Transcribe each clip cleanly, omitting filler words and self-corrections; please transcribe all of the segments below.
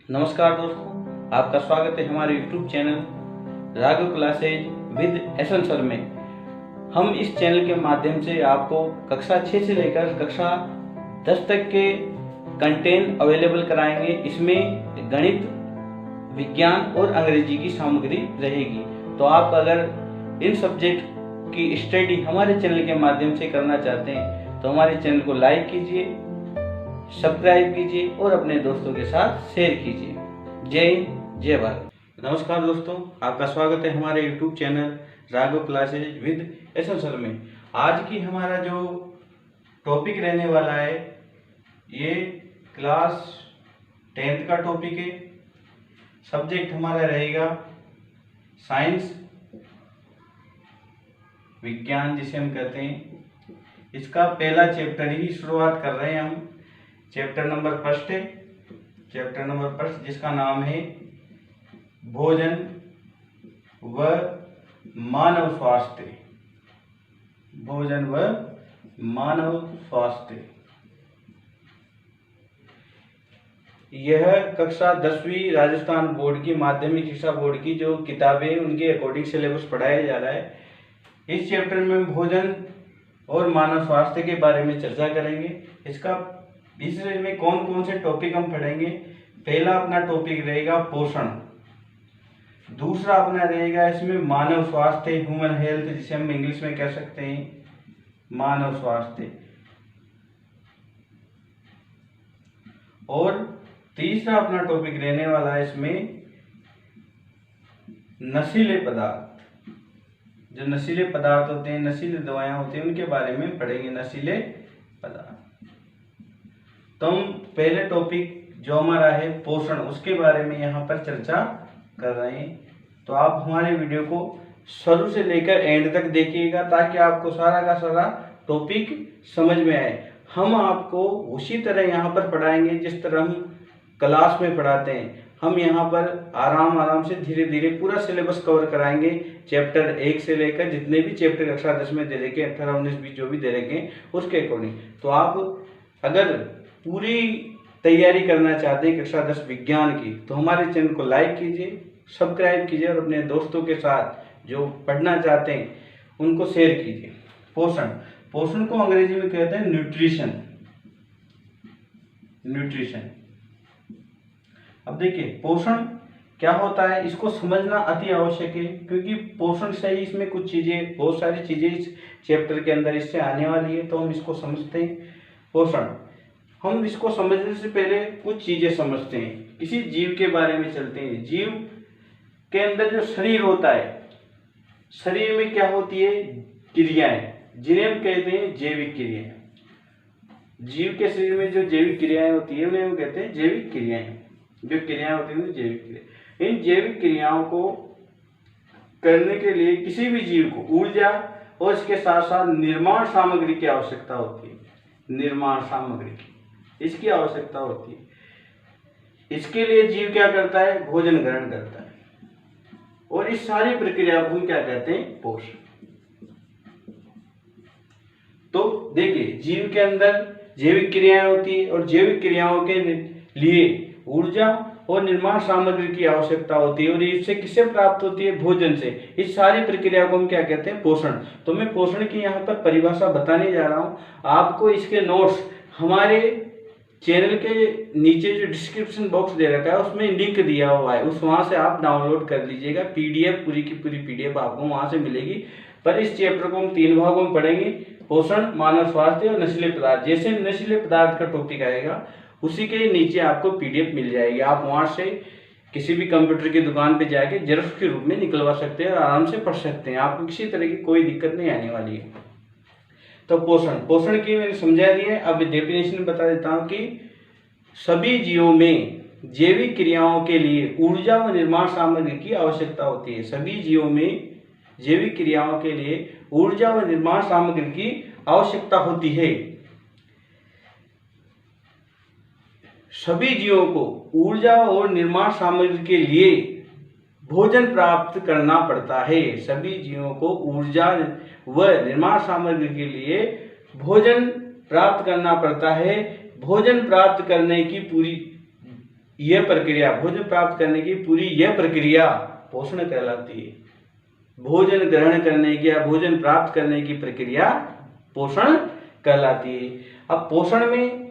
नमस्कार दोस्तों, आपका स्वागत है हमारे YouTube channel Raghav classes with essence sir में। हम इस चैनल के माध्यम से आपको कक्षा 6 से लेकर कक्षा 10 तक के कंटेंट अवेलेबल कराएंगे। इसमें गणित, विज्ञान और अंग्रेजी की सामग्री रहेगी। तो आप अगर इन सब्जेक्ट की स्टडी हमारे चैनल के माध्यम से करना चाहते हैं तो हमारे चैनल को लाइक कीजिए, सब्सक्राइब कीजिए और अपने दोस्तों के साथ शेयर कीजिए। जय हिंद, जय भारत। नमस्कार दोस्तों, आपका स्वागत है हमारे YouTube channel Raghav classes with essence sir में। आज की हमारा जो टॉपिक रहने वाला है ये क्लास 10th का टॉपिक है। सब्जेक्ट हमारा रहेगा साइंस, विज्ञान जिसे हम कहते हैं। इसका पहला चैप्टर ही शुरुआत कर रहे हैं हम। चैप्टर नंबर फर्स्ट है, चैप्टर नंबर फर्स्ट जिसका नाम है भोजन व मानव स्वास्थ्य। भोजन व मानव स्वास्थ्य। यह कक्षा 10वीं राजस्थान बोर्ड की माध्यमिक शिक्षा बोर्ड की जो किताबें उनके अकॉर्डिंग सिलेबस पढ़ाया जा रहा है। इस चैप्टर में भोजन और मानव स्वास्थ्य के बारे में चर्चा करेंगे। इसमें कौन कौन से टॉपिक हम पढ़ेंगे। पहला अपना टॉपिक रहेगा पोषण, दूसरा अपना रहेगा इसमें मानव स्वास्थ्य, ह्यूमन हेल्थ जिसे हम इंग्लिश में कह सकते हैं मानव स्वास्थ्य, और तीसरा अपना टॉपिक रहने वाला है इसमें नशीले पदार्थ। जो नशीले पदार्थ होते हैं, नशीली दवाएं होती हैं, उनके बारे में पढ़ेंगे, नशीले पदार्थ। तो हम पहले टॉपिक जो हमारा है पोषण, उसके बारे में यहाँ पर चर्चा कर रहे हैं। तो आप हमारे वीडियो को शुरू से लेकर एंड तक देखिएगा ताकि आपको सारा का सारा टॉपिक समझ में आए। हम आपको उसी तरह यहाँ पर पढ़ाएंगे जिस तरह हम क्लास में पढ़ाते हैं। हम यहाँ पर आराम से धीरे धीरे पूरा सिलेबस कवर कराएंगे। चैप्टर 1 से लेकर जितने भी चैप्टर कक्षा 10 में दे रखे 18, 19, 20 जो भी दे रखे उसके अकॉर्डिंग। तो आप अगर पूरी तैयारी करना चाहते हैं कक्षा 10 विज्ञान की तो हमारे चैनल को लाइक कीजिए, सब्सक्राइब कीजिए और अपने दोस्तों के साथ जो पढ़ना चाहते हैं उनको शेयर कीजिए। पोषण, पोषण को अंग्रेजी में कहते हैं न्यूट्रिशन। न्यूट्रिशन। अब देखिए पोषण क्या होता है, इसको समझना अति आवश्यक है क्योंकि पोषण से ही इसमें कुछ चीजें, बहुत सारी चीजें इस चैप्टर के अंदर इससे आने वाली है। तो हम इसको समझते हैं पोषण। हम इसको समझने से पहले कुछ चीजें समझते हैं, किसी जीव के बारे में चलते हैं। जीव के अंदर जो शरीर होता है, शरीर में क्या होती है, क्रियाएं, जिन्हें हम कहते हैं जैविक क्रियाएं। जीव के शरीर में जो जैविक क्रियाएं होती है उन्हें हम कहते हैं जैविक क्रियाएं। जो क्रियाएं होती है जैविक क्रिया। इन जैविक क्रियाओं को करने के लिए किसी भी जीव को ऊर्जा और इसके साथ साथ निर्माण सामग्री की आवश्यकता होती है। निर्माण सामग्री की इसकी आवश्यकता होती है। इसके लिए जीव क्या करता है, भोजन ग्रहण करता है। और इस सारी प्रक्रिया को हम क्या कहते हैं, पोषण। तो देखिए जीव के अंदर जैविक क्रियाएं होती है और जैविक क्रियाओं के लिए ऊर्जा और निर्माण सामग्री की आवश्यकता होती है। और इससे किससे प्राप्त होती है, भोजन से। इस सारी प्रक्रिया को हम क्या कहते हैं, पोषण। तो मैं पोषण की यहाँ पर परिभाषा बताने जा रहा हूँ। आपको इसके नोट्स हमारे चैनल के नीचे जो डिस्क्रिप्शन बॉक्स दे रखा है उसमें लिंक दिया हुआ है, वहां से आप डाउनलोड कर लीजिएगा। पीडीएफ, पूरी की पूरी पीडीएफ आपको वहां से मिलेगी। पर इस चैप्टर को हम 3 भागों में पढ़ेंगे, पोषण, मानव स्वास्थ्य और नशीले पदार्थ। जैसे नशीले पदार्थ का टॉपिक आएगा उसी के नीचे आपको पीडीएफ मिल जाएगी। आप वहां से किसी भी कंप्यूटर की दुकान पे जाके जेरॉक्स के रूप में निकलवा सकते हैं और आराम से पढ़ सकते हैं। आपको किसी तरह की कोई दिक्कत नहीं आने वाली है। तो पोषण, पोषण की मैंने समझा दी है। अब डेफिनेशन बता देता हूं कि सभी जीवों में जैविक क्रियाओं के लिए ऊर्जा व निर्माण सामग्री की आवश्यकता होती है। सभी जीवों में जैविक क्रियाओं के लिए ऊर्जा व निर्माण सामग्री की आवश्यकता होती है। सभी जीवों को ऊर्जा और निर्माण सामग्री के लिए भोजन प्राप्त करना पड़ता है। सभी जीवों को ऊर्जा व निर्माण सामग्री के लिए भोजन प्राप्त करना पड़ता है। भोजन प्राप्त करने की पूरी यह प्रक्रिया, भोजन प्राप्त करने की पूरी यह प्रक्रिया पोषण कहलाती है। भोजन ग्रहण करने की या भोजन प्राप्त करने की प्रक्रिया पोषण कहलाती है। अब पोषण में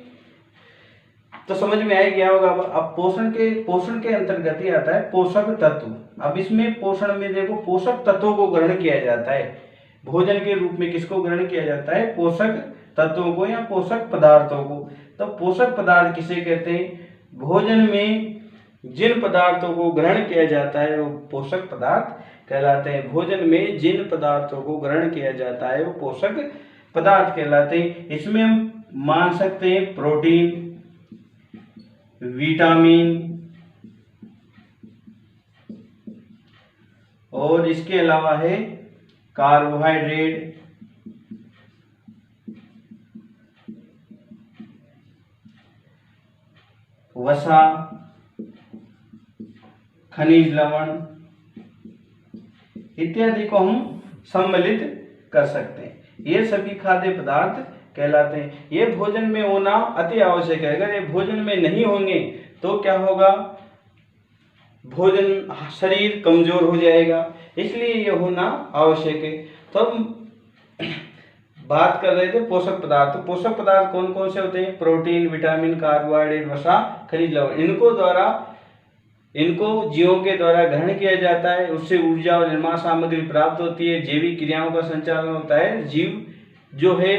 तो समझ में आ गया होगा। अब पोषण के अंतर्गत ही आता है पोषक तत्व। अब इसमें पोषण में देखो पोषक तत्वों को ग्रहण किया जाता है। भोजन के रूप में किसको ग्रहण किया जाता है? पोषक तत्वों को या पोषक पदार्थों को। तो पोषक पदार्थ किसे कहते हैं? भोजन में जिन पदार्थों को ग्रहण किया जाता है वो पोषक पदार्थ कहलाते हैं। भोजन में जिन पदार्थों को ग्रहण किया जाता है वो पोषक पदार्थ कहलाते हैं। इसमें हम मान सकते हैं प्रोटीन, विटामिन और इसके अलावा है कार्बोहाइड्रेट, वसा, खनिज लवण इत्यादि को हम सम्मिलित कर सकते हैं। ये सभी खाद्य पदार्थ कहलाते हैं। ये भोजन में होना अति आवश्यक है। अगर ये भोजन में नहीं होंगे तो क्या होगा? भोजन शरीर कमजोर हो जाएगा, इसलिए ये होना आवश्यक है। तो हम बात कर रहे थे पोषक पदार्थ। पोषक पदार्थ कौन कौन से होते हैं? प्रोटीन, विटामिन, कार्बोहाइड्रेट, वसा, खनिज लवण। इनको जीवों के द्वारा ग्रहण किया जाता है। उससे ऊर्जा और निर्माण सामग्री प्राप्त होती है। जैविक क्रियाओं का संचालन होता है। जीव जो है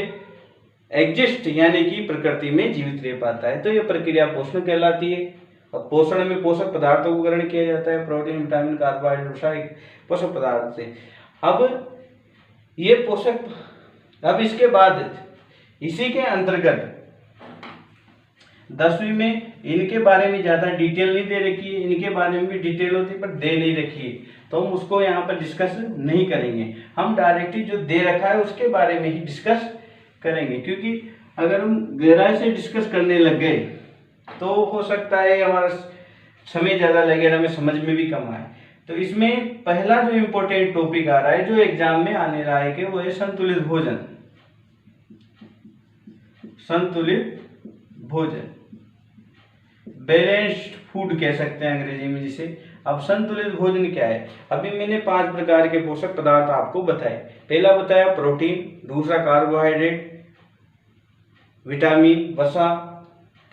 एग्जिस्ट यानी कि प्रकृति में जीवित रह पाता है। तो यह प्रक्रिया पोषण कहलाती है। और पोषण में पोषक पदार्थों को ग्रहण किया जाता है। प्रोटीन, विटामिन, कार्बोहाइड्रेट, वसा पोषक पदार्थ से। अब ये पोषक, अब इसके बाद इसी के अंतर्गत 10वीं में इनके बारे में ज्यादा डिटेल नहीं दे रखी है। इनके बारे में भी डिटेल होती है पर दे नहीं रखी है, तो हम उसको यहाँ पर डिस्कस नहीं करेंगे। हम डायरेक्टली जो दे रखा है उसके बारे में ही डिस्कस करेंगे, क्योंकि अगर हम गहराई से डिस्कस करने लग गए तो हो सकता है हमारा समय ज्यादा लगे, हमें समझ में भी कम आए। तो इसमें पहला जो इम्पोर्टेंट टॉपिक आ रहा है, जो एग्जाम में आने लायक है, वो है संतुलित भोजन। संतुलित भोजन, बैलेंस्ड फूड कह सकते हैं अंग्रेजी में जिसे। अब संतुलित भोजन क्या है? अभी मैंने 5 प्रकार के पोषक पदार्थ आपको बताए। पहला बताया प्रोटीन, दूसरा कार्बोहाइड्रेट, विटामिन, वसा,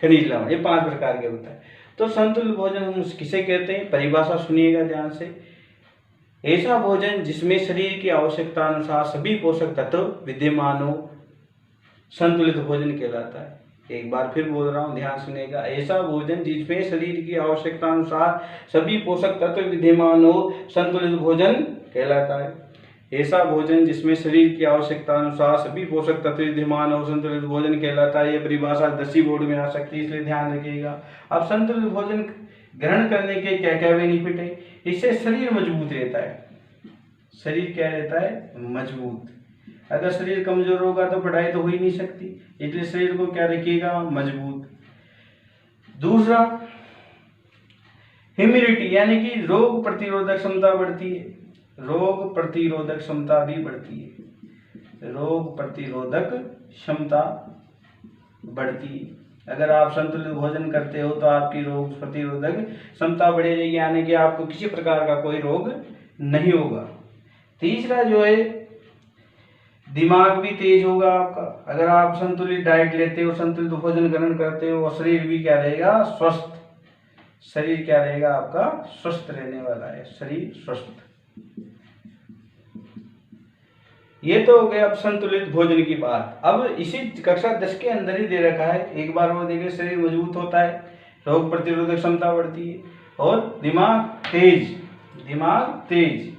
खनिज लवण, ये 5 प्रकार के होता है। तो संतुलित भोजन हम किसे कहते हैं? परिभाषा सुनिएगा ध्यान से। ऐसा भोजन जिसमें शरीर की आवश्यकता अनुसार सभी पोषक तत्व विद्यमान हो, संतुलित भोजन कहलाता है। एक बार फिर बोल रहा हूं, ध्यान सुनिएगा। ऐसा भोजन जिसमें शरीर की आवश्यकता अनुसार सभी पोषक तत्व विद्यमान हो, संतुलित भोजन कहलाता है। ऐसा भोजन जिसमें शरीर की आवश्यकता अनुसार सभी पोषक तत्व विद्यमान हो, संतुलित भोजन कहलाता है। ये परिभाषा 10वीं बोर्ड में आ सकती है, इसलिए ध्यान रखिएगा। अब संतुलित भोजन ग्रहण करने के क्या क्या बेनिफिट है? इससे शरीर मजबूत रहता है। शरीर क्या रहता है? मजबूत। अगर शरीर कमजोर होगा तो पढ़ाई तो हो ही नहीं सकती, इसलिए शरीर को क्या रखिएगा? मजबूत। दूसरा, इम्यूनिटी यानी कि रोग प्रतिरोधक क्षमता बढ़ती है। रोग प्रतिरोधक क्षमता भी बढ़ती है। रोग प्रतिरोधक क्षमता बढ़ती है। अगर आप संतुलित भोजन करते हो तो आपकी रोग प्रतिरोधक क्षमता बढ़ेगी, यानी कि आपको किसी प्रकार का कोई रोग नहीं होगा। तीसरा जो है, दिमाग भी तेज होगा आपका। अगर आप संतुलित डाइट लेते हो, संतुलित भोजन ग्रहण करते हो, और शरीर भी क्या रहेगा? स्वस्थ। शरीर क्या रहेगा आपका? स्वस्थ रहने वाला है, शरीर स्वस्थ। ये तो हो गया अब संतुलित भोजन की बात। अब इसी कक्षा 10 के अंदर ही दे रखा है, एक बार वो देखिए, शरीर मजबूत होता है, रोग प्रतिरोधक क्षमता बढ़ती है, और दिमाग तेज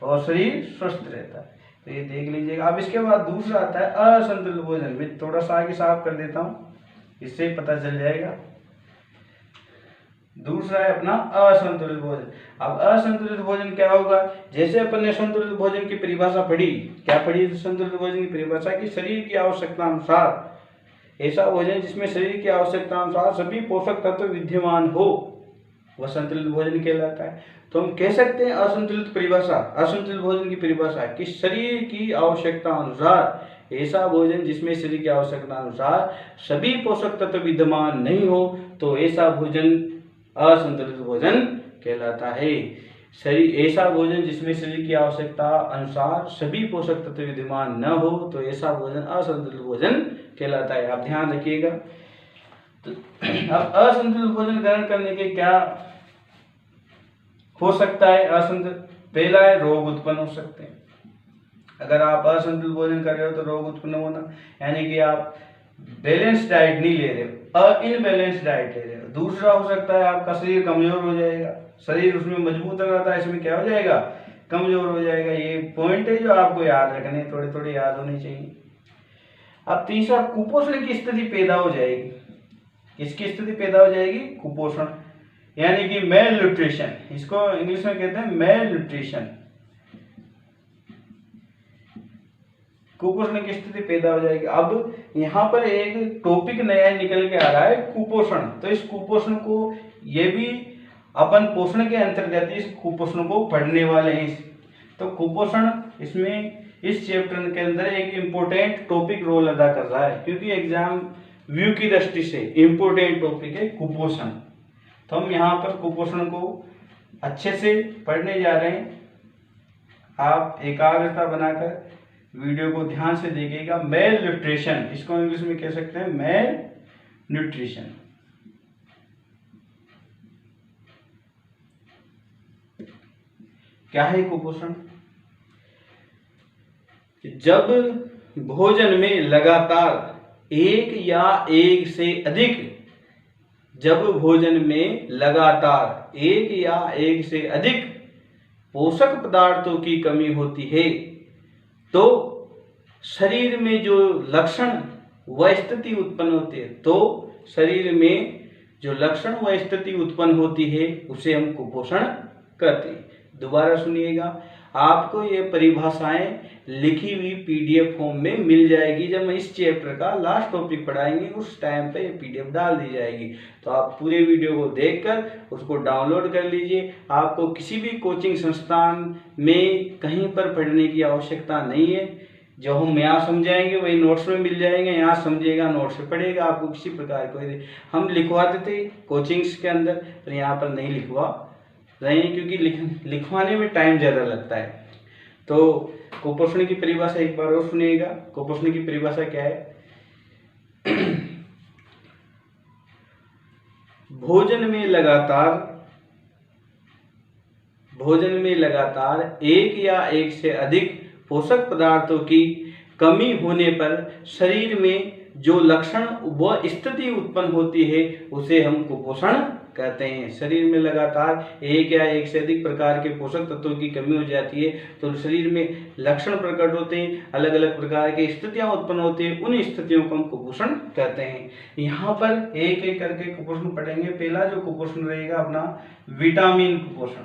और शरीर स्वस्थ रहता है। तो ये देख लीजिएगा। अब इसके बाद दूसरा आता है असंतुलित भोजन। मैं थोड़ा सा आगे साफ कर देता हूँ, इससे पता चल जाएगा। दूसरा है अपना असंतुलित भोजन। अब असंतुलित भोजन क्या होगा? जैसे अपन ने संतुलित भोजन की परिभाषा पढ़ी, क्या पढ़ी संतुलित भोजन की परिभाषा? कि शरीर की आवश्यकता अनुसार ऐसा भोजन जिसमें शरीर की आवश्यकता अनुसार सभी पोषक तत्व विद्यमान हो, वह संतुलित भोजन कहलाता है। तो हम कह सकते हैं असंतुलित भोजन की परिभाषा कि शरीर की आवश्यकता अनुसार ऐसा भोजन जिसमें शरीर की आवश्यकता अनुसार सभी पोषक तत्व विद्यमान नहीं हो, तो ऐसा भोजन असंतुलित भोजन कहलाता है। शरीर ऐसा भोजन जिसमें शरीर की आवश्यकता अनुसार सभी पोषक तत्व विद्यमान न हो तो ऐसा भोजन असंतुलित भोजन कहलाता है। आप ध्यान रखिएगा। तो अब असंतुलित भोजन ग्रहण करने के क्या हो सकता है? पहला है रोग उत्पन्न हो सकते हैं। अगर आप असंतुलित भोजन कर रहे हो तो रोग उत्पन्न होना, यानी कि आप बैलेंस डाइट नहीं ले रहे हो, इनबैलेंस डाइट ले रहे हो। दूसरा हो सकता है आपका शरीर कमजोर हो जाएगा। शरीर उसमें मजबूत रहता है, इसमें क्या हो जाएगा? कमजोर हो जाएगा। ये पॉइंट है जो आपको याद रखने, थोड़े थोड़े याद होने चाहिए। अब तीसरा, कुपोषण की स्थिति पैदा हो जाएगी। किसकी स्थिति पैदा हो जाएगी? कुपोषण, यानी कि मेल न्यूट्रिशन। इसको इंग्लिश में कहते हैं मेल न्यूट्रिशन। कुपोषण की स्थिति पैदा हो जाएगी। अब यहाँ पर एक टॉपिक नया निकल के आ रहा है, कुपोषण। तो इस कुपोषण को, ये भी अपन पोषण के अंतर्गत इस कुपोषण को पढ़ने वाले हैं। तो कुपोषण इसमें इस चैप्टर के अंदर एक इम्पोर्टेंट टॉपिक रोल अदा कर रहा है, क्योंकि एग्जाम व्यू की दृष्टि से इम्पोर्टेंट टॉपिक है कुपोषण। तो हम यहाँ पर कुपोषण को अच्छे से पढ़ने जा रहे हैं। आप एकाग्रता बनाकर वीडियो को ध्यान से देखिएगा। मेल न्यूट्रिशन, इसको इंग्लिश में कह सकते हैं मेल न्यूट्रिशन। क्या है कुपोषण? जब भोजन में लगातार एक या एक से अधिक पोषक पदार्थों की कमी होती है तो शरीर में जो लक्षण व स्थिति उत्पन्न होती है उसे हम कुपोषण कहते हैं। दोबारा सुनिएगा, आपको ये परिभाषाएं लिखी हुई पीडीएफ फॉर्म में मिल जाएगी। जब मैं इस चैप्टर का लास्ट टॉपिक पढ़ाएंगे उस टाइम पे ये पीडीएफ डाल दी जाएगी। तो आप पूरे वीडियो को देखकर उसको डाउनलोड कर लीजिए। आपको किसी भी कोचिंग संस्थान में कहीं पर पढ़ने की आवश्यकता नहीं है। जो हम यहाँ समझाएंगे वही नोट्स में मिल जाएंगे। यहाँ समझेगा, नोट्स से पढ़ेगा, आपको किसी प्रकार कोई हम लिखवाते थे कोचिंग्स के अंदर, पर यहाँ पर नहीं लिखवा रहे हैं क्योंकि लिखवाने में टाइम ज़्यादा लगता है। तो कुपोषण की परिभाषा एक बार और सुनिएगा। कुपोषण की परिभाषा क्या है? भोजन में लगातार एक या एक से अधिक पोषक पदार्थों की कमी होने पर शरीर में जो लक्षण व स्थिति उत्पन्न होती है उसे हम कुपोषण कहते हैं। शरीर में लगातार एक या एक से अधिक प्रकार के पोषक तत्वों की कमी हो जाती है तो शरीर में लक्षण प्रकट होते हैं, अलग अलग प्रकार की स्थितियां उत्पन्न होती हैं, उन स्थितियों को हम कुपोषण कहते हैं। यहाँ पर एक एक करके कुपोषण पढ़ेंगे। पहला जो कुपोषण रहेगा अपना विटामिन कुपोषण,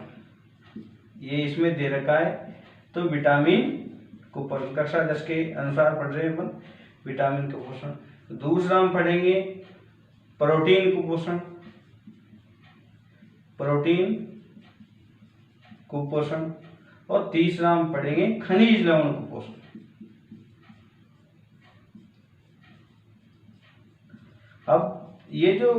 ये इसमें दे रखा है। तो विटामिन कुपोषण कक्षा 10 के अनुसार पढ़ रहे हैं अपन विटामिन कुपोषण। दूसरा हम पढ़ेंगे प्रोटीन कुपोषण, और तीसरा हम पढ़ेंगे खनिज लवण कुपोषण। अब ये जो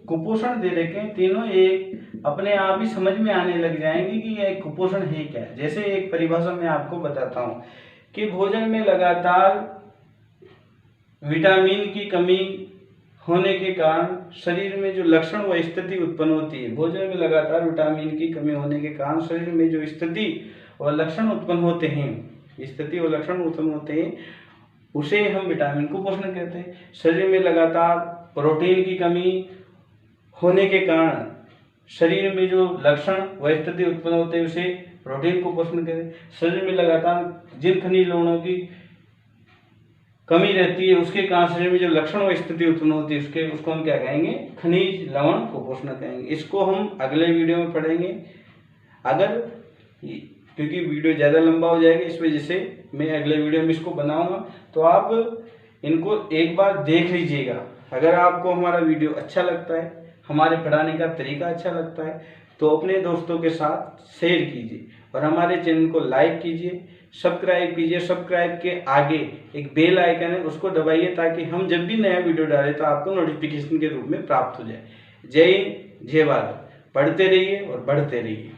कुपोषण दे रखे हैं तीनों एक अपने आप ही समझ में आने लग जाएंगे कि यह कुपोषण है क्या। जैसे एक परिभाषा मैं आपको बताता हूं कि भोजन में लगातार विटामिन की कमी होने के कारण शरीर में जो लक्षण व स्थिति उत्पन्न होती है, भोजन में लगातार विटामिन की कमी होने के कारण शरीर में जो स्थिति और लक्षण उत्पन्न होते हैं, उसे हम विटामिन कुपोषण कहते हैं। शरीर में लगातार प्रोटीन की कमी होने के कारण शरीर में जो लक्षण व स्थिति उत्पन्न होते हैं उसे प्रोटीन कुपोषण कहते हैं। शरीर में लगातार जिन खनिज लवणों की कमी रहती है उसके कारण शरीर में जो लक्षण व स्थिति उत्पन्न होती है उसको हम क्या कहेंगे? खनिज लवण कुपोषण कहेंगे। इसको हम अगले वीडियो में पढ़ेंगे। क्योंकि वीडियो ज़्यादा लंबा हो जाएगा इस वजह से मैं अगले वीडियो में इसको बनाऊंगा, तो आप इनको एक बार देख लीजिएगा। अगर आपको हमारा वीडियो अच्छा लगता है, हमारे पढ़ाने का तरीका अच्छा लगता है तो अपने दोस्तों के साथ शेयर कीजिए और हमारे चैनल को लाइक कीजिए, सब्सक्राइब कीजिए। सब्सक्राइब के आगे एक बेल आइकन है उसको दबाइए ताकि हम जब भी नया वीडियो डालें तो आपको नोटिफिकेशन के रूप में प्राप्त हो जाए। जय हिंद, जय भारत। पढ़ते रहिए और बढ़ते रहिए।